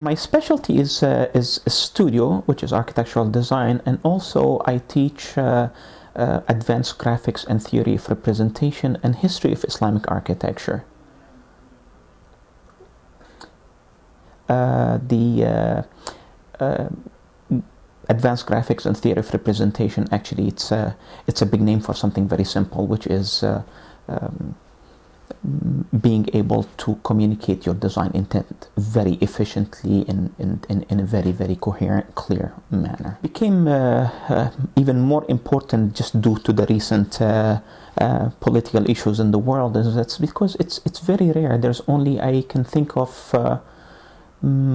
My specialty is studio, which is architectural design, and also I teach advanced graphics and theory of representation and history of Islamic architecture. The advanced graphics and theory of representation, actually it's a big name for something very simple, which is being able to communicate your design intent very efficiently in a very, very coherent, clear manner. It became even more important just due to the recent political issues in the world. That's because it's very rare. There's only, I can think of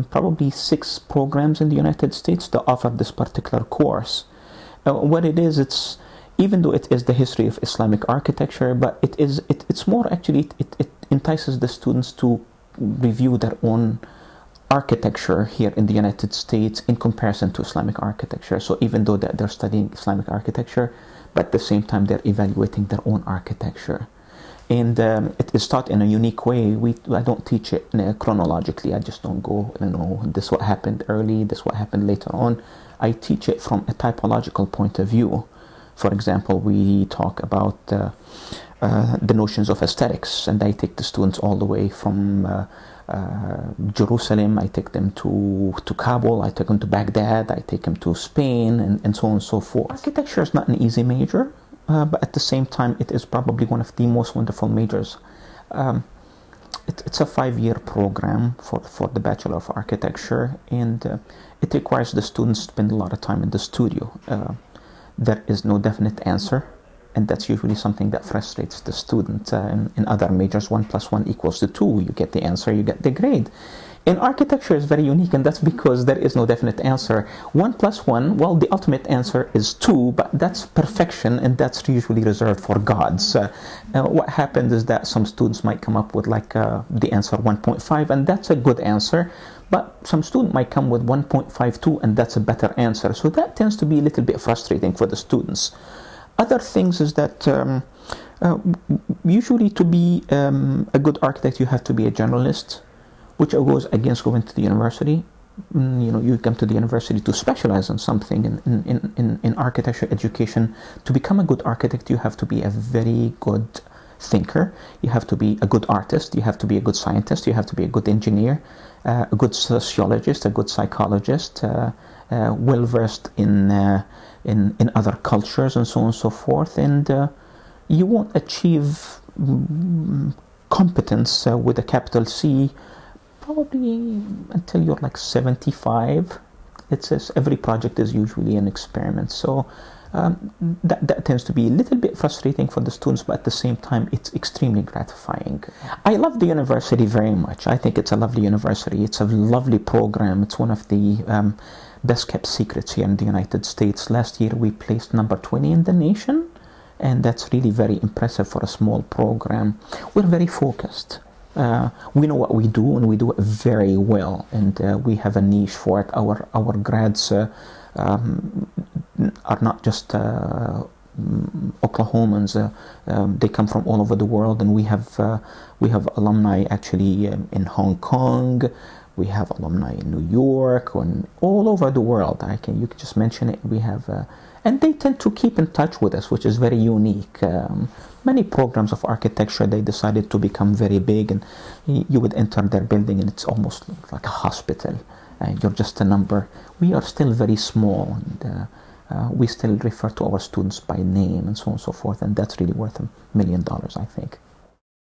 probably 6 programs in the United States that offer this particular course. What it is, it's even though it is the history of Islamic architecture, but it's more actually, it entices the students to review their own architecture here in the United States in comparison to Islamic architecture. So even though they're studying Islamic architecture, but at the same time they're evaluating their own architecture. And it is taught in a unique way. I don't teach it chronologically. I just don't go, this what happened early, this what happened later on. I teach it from a typological point of view. For example, we talk about the notions of aesthetics, and I take the students all the way from Jerusalem, I take them to Kabul, I take them to Baghdad, I take them to Spain, and so on and so forth. Architecture is not an easy major, but at the same time, it is probably one of the most wonderful majors. It's a 5-year program for the Bachelor of Architecture, and it requires the students to spend a lot of time in the studio. There is no definite answer, and that's usually something that frustrates the student. In other majors, 1 + 1 = 2. You get the answer, you get the grade. In architecture is very unique, and that's because there is no definite answer. 1 + 1, well, the ultimate answer is 2, but that's perfection, and that's usually reserved for gods. What happens is that some students might come up with like the answer 1.5, and that's a good answer. But some student might come with 1.52, and that's a better answer. So that tends to be a little bit frustrating for the students. Other things is that usually to be a good architect, you have to be a generalist, which goes against going to the university. You come to the university to specialize in something. In architecture education, to become a good architect, you have to be a very good thinker, you have to be a good artist, you have to be a good scientist, you have to be a good engineer, a good sociologist, a good psychologist, well versed in other cultures, and so on and so forth. And you won't achieve competence with a capital C probably until you're like 75. It says every project is usually an experiment. So that tends to be a little bit frustrating for the students, but at the same time, it's extremely gratifying. I love the university very much. I think it's a lovely university. It's a lovely program. It's one of the best kept secrets here in the United States. Last year, we placed number 20 in the nation, and that's really very impressive for a small program. We're very focused. We know what we do, and we do it very well, and we have a niche for it. Our grads are not just Oklahomans. They come from all over the world, and we have alumni actually in Hong Kong. We have alumni in New York and all over the world. You can just mention it. We have, and they tend to keep in touch with us, which is very unique. Many programs of architecture, they decided to become very big, and you would enter their building, and it's almost like a hospital. You're just a number. We are still very small, and we still refer to our students by name, and so on and so forth, and that's really worth $1 million, I think.